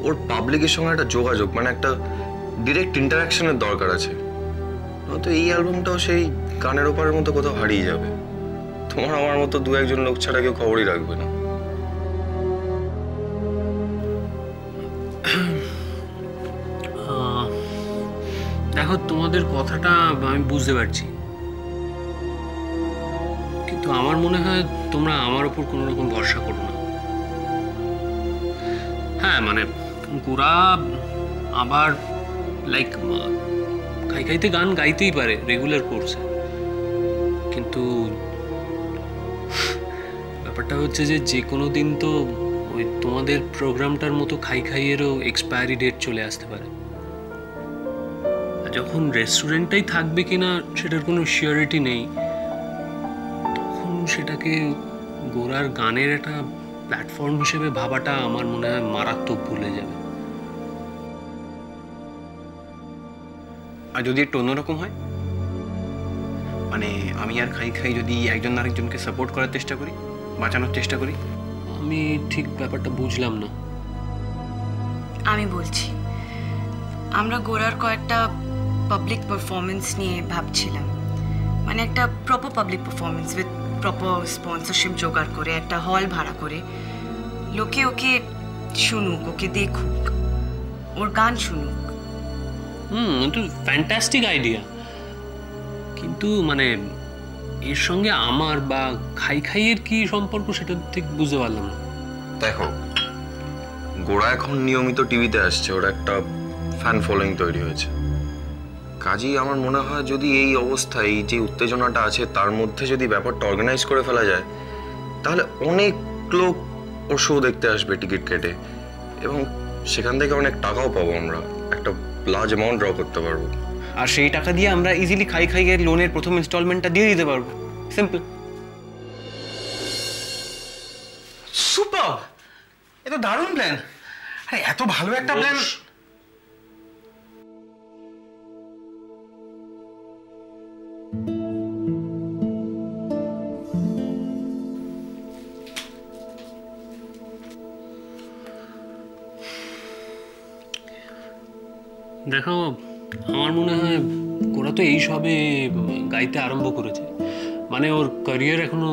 ওর পাবলিকের সঙ্গে একটা যোগাযোগ, মানে একটা ডিরেক্ট ইন্টারাকশনের দরকার আছে। নয়তো এই অ্যালবামটাও সেই গানের ওপারের মতো কোথাও হারিয়ে যাবে। তোমার আমার মতো দু একজন লোক ছাড়া কেউ খবরই রাখবে না। দেখো, তোমাদের কথাটা আমি বুঝতে পারছি, কিন্তু আমার মনে হয় তোমরা আমার উপর কোনো রকম ভরসা করো না। হ্যাঁ, মানে গোরা আবার লাইক খাইতে গান গাইতেই পারে রেগুলার কোর্সে, কিন্তু ব্যাপারটা হচ্ছে যে কোনো দিন তো ওই তোমাদের প্রোগ্রামটার মতো খাইয়েরও এক্সপায়ারি ডেট চলে আসতে পারে। যখন রেস্টুরেন্টটাই থাকবে কিনা সেটার কোনো সিওরিটি নেই, তখন সেটাকে গোরার গানের একটা প্ল্যাটফর্ম হিসেবে ভাবাটা আমার মনে হয় মারাত্মক ভুলে যাবে। আর যদি একটু অন্যরকম হয়, মানে আমি আর খাই যদি একজন আরেকজনকে সাপোর্ট করার চেষ্টা করি, বাঁচানোর চেষ্টা করি। আমি ঠিক ব্যাপারটা বুঝলাম না। আমি বলছি, আমরা গোরার কয়েকটা পাবলিক পারফরমেন্স নিয়ে ভাবছিলাম, মানে একটা proper public performance with proper sponsorship জোগাড় করে একটা হল ভাড়া করে লোকে ওকে শুনুক, ওকে দেখুক, ওর গান শুনুক। তো ফ্যান্টাস্টিক আইডিয়া, কিন্তু মানে এর সঙ্গে আমার বা খাইয়ের কি সম্পর্ক সেটা ঠিক বুঝতে পারলাম না। দেখো, গোরা এখন নিয়মিত টিভিতে আসছে, ওর একটা ফ্যান ফলোয়িং তৈরি হয়েছে। কাজেই আমার মনে হয় যদি এই অবস্থায় এই যে উত্তেজনাটা আছে তার মধ্যে যদি ব্যাপারটা অর্গানাইজ করে ফেলা যায়, তাহলে অনেক লোক ওর শো দেখতে আসবে টিকিট কেটে, এবং সেখান থেকে অনেক টাকাও পাবো, আমরা একটা লার্জ অ্যামাউন্ট ড্র করতে পারবো। আর সেই টাকা দিয়ে আমরা ইজিলি খাইয়ের লোনের প্রথম ইনস্টলমেন্টটা দিয়ে দিতে পারবো। সিম্পল। সুপার! এ তো দারুণ প্ল্যান। আরে এত ভালো একটা প্ল্যান। দেখো, আমার মনে হয় ওরা তো এই সবে গাইতে আরম্ভ করেছে, মানে ওর ক্যারিয়ার এখনো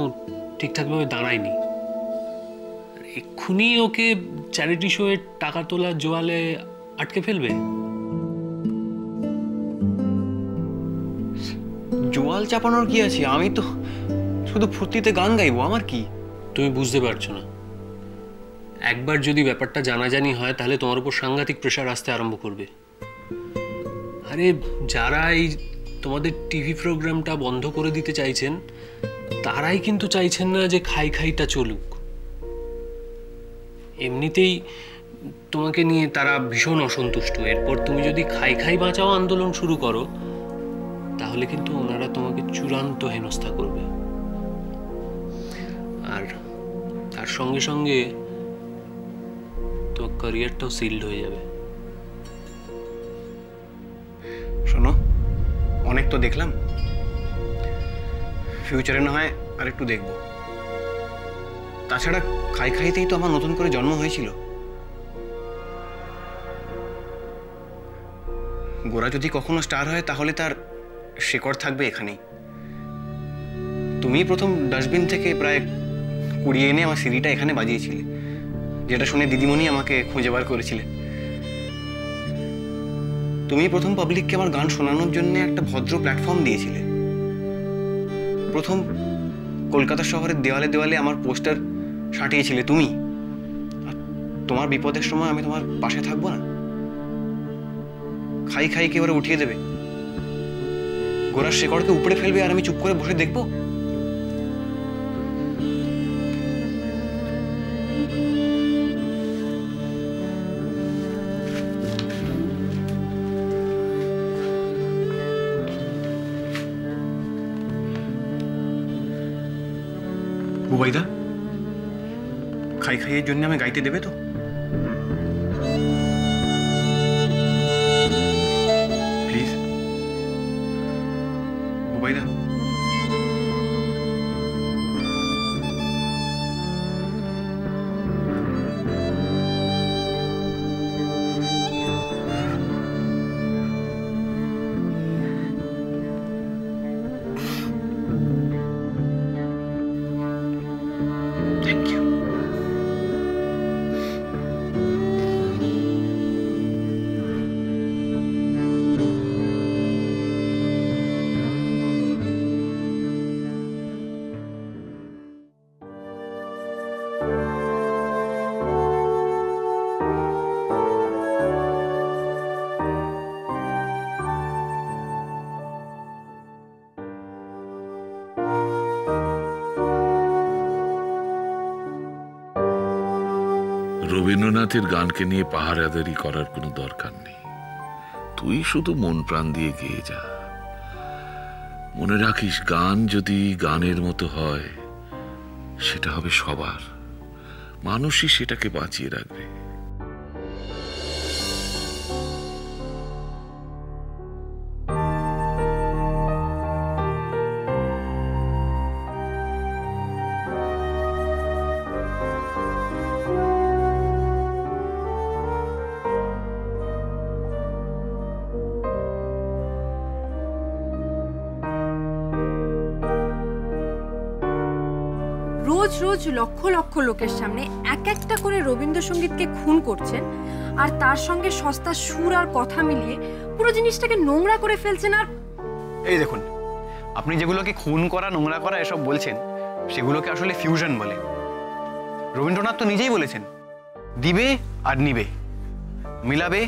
ঠিকঠাকভাবে দাঁড়ায়নি। এক্ষুনি ওকে চ্যারিটি শোয়ে টাকা তোলার জোয়ালে আটকে ফেলবে। জোয়াল চাপানোর কি আছে? আমি তো শুধু ফুর্তিতে গান গাইবো, আমার কি? তুমি বুঝতে পারছো না, একবার যদি ব্যাপারটা জানাজানি হয় তাহলে তোমার উপর সাংঘাতিক প্রেশার আসতে আরম্ভ করবে। আরে যারা এই তোমাদের টিভি প্রোগ্রামটা বন্ধ করে দিতে চাইছেন, তারাই কিন্তু চাইছেন না যে খাইটা চলুক। এমনিতেই তোমাকে নিয়ে তারা ভীষণ অসন্তুষ্ট। এরপর তুমি যদি খাই বাঁচাও আন্দোলন শুরু করো, তাহলে কিন্তু ওনারা তোমাকে চূড়ান্ত হেনস্থা করবে, আর তার সঙ্গে সঙ্গে তোমার ক্যারিয়ারটাও সিল্ড হয়ে যাবে। শোনো, অনেক তো দেখলাম, ফিউচারে না হয় আর একটু দেখবো। তাছাড়া খাইতেই তো আমার নতুন করে জন্ম হয়েছিল। গোরা যদি কখনো স্টার হয় তাহলে তার শেকড় থাকবে এখানেই। তুমি প্রথম ডাস্টবিন থেকে প্রায় কুড়িয়ে এনে আমার সিডিটা এখানে বাজিয়েছিলে, যেটা শুনে দিদিমণি আমাকে খুঁজে বার করেছিলেন। তুমি প্রথম পাবলিককে আমার গান শোনানোর জন্য একটা ভদ্র প্ল্যাটফর্ম দিয়েছিলে। প্রথম কলকাতা শহরের দেওয়ালে দেওয়ালে আমার পোস্টার সাঁটিয়েছিলে তুমি। আর তোমার বিপদের সময় আমি তোমার পাশে থাকবো না? খাইকে এবারে উঠিয়ে দেবে, গোড়ার শেকড়কে উপড়ে ফেলবে, আর আমি চুপ করে বসে দেখবো? বুবাইদা, খাইয়ের জন্য আমি গাইতে দেবে তো? প্লিজ বুবাইদা। রবীন্দ্রনাথের গানকে নিয়ে পাহারাদারি করার কোনো দরকার নেই। তুই শুধু মন প্রাণ দিয়ে গেয়ে যা। মনে রাখিস, গান যদি গানের মতো হয় সেটা হবে সবার, মানুষই সেটাকে বাঁচিয়ে রাখবে। রোজ রোজ লক্ষ লক্ষ লোকের সামনে এক একটা করে রবীন্দ্রসঙ্গীতকে খুন করছেন, আর তার সঙ্গে সস্তা সুর আর কথা মিলিয়ে পুরো জিনিসটাকে নোংরা করে ফেলছেন। আর এই দেখুন, আপনি যেগুলোকে খুন করা, নোংরা করা এসব বলছেন, সেগুলোকে আসলে ফিউশন বলে। রবীন্দ্রনাথ তো নিজেই বলেছেন, দিবে আর নিবে, মিলাবে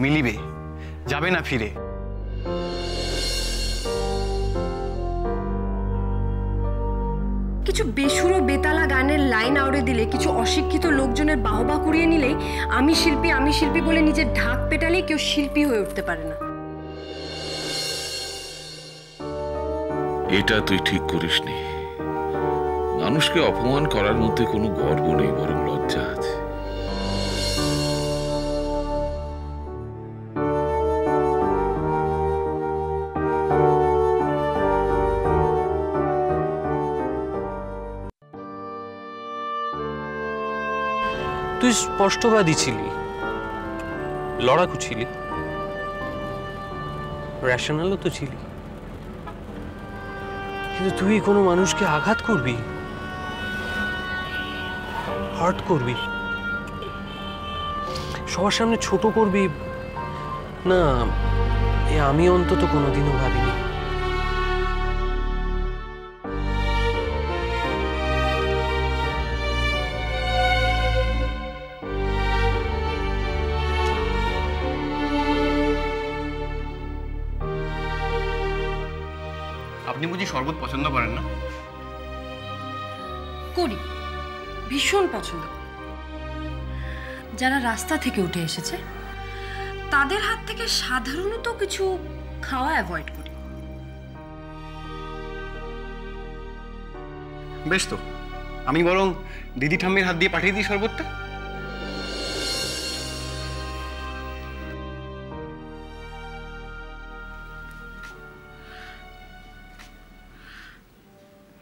মিলিবে, যাবে না ফিরে। কিছু বেসুরো বেতালা গানের লাইন আউড়ে দিলে, কিছু অশিক্ষিত লোকজনের বাহবা কুড়িয়ে নিলেই আমি শিল্পী বলে নিজের ঢাক পেটালে কেউ শিল্পী হয়ে উঠতে পারে না। এটা তুই ঠিক করিসনি। মানুষকে অপমান করার মধ্যে কোনো গর্ব নেই, বরং লজ্জা আছে। তুই স্পষ্টবাদী ছিলি, লড়াকু ছিলি, রেশনালও তো ছিলি, কিন্তু তুই কোনো মানুষকে আঘাত করবি, হার্ট করবি, সবার সামনে ছোট করবি না, এ আমি অন্তত কোনোদিনও ভাবিনি। আপনি বুঝি শরবত পছন্দ করেন না? করি, ভীষণ পছন্দ। যারা রাস্তা থেকে উঠে এসেছে তাদের হাত থেকে সাধারণত কিছু খাওয়া অ্যাভয়েড করি। বেশ, তো আমি বরং দিদি ঠাম্মির হাত দিয়ে পাঠিয়ে দিই শরবতটা।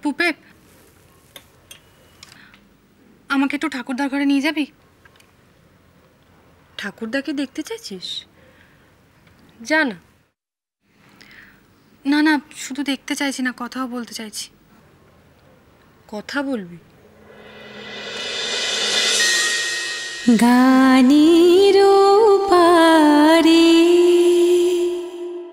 পুপে, আমাকে তো ঠাকুরদার ঘরে নিয়ে যাবি? ঠাকুরদাকে দেখতে চাইছিস? যা না। না না, শুধু দেখতে চাইছি না, কথাও বলতে চাইছি। কথা বলবি? গানিরো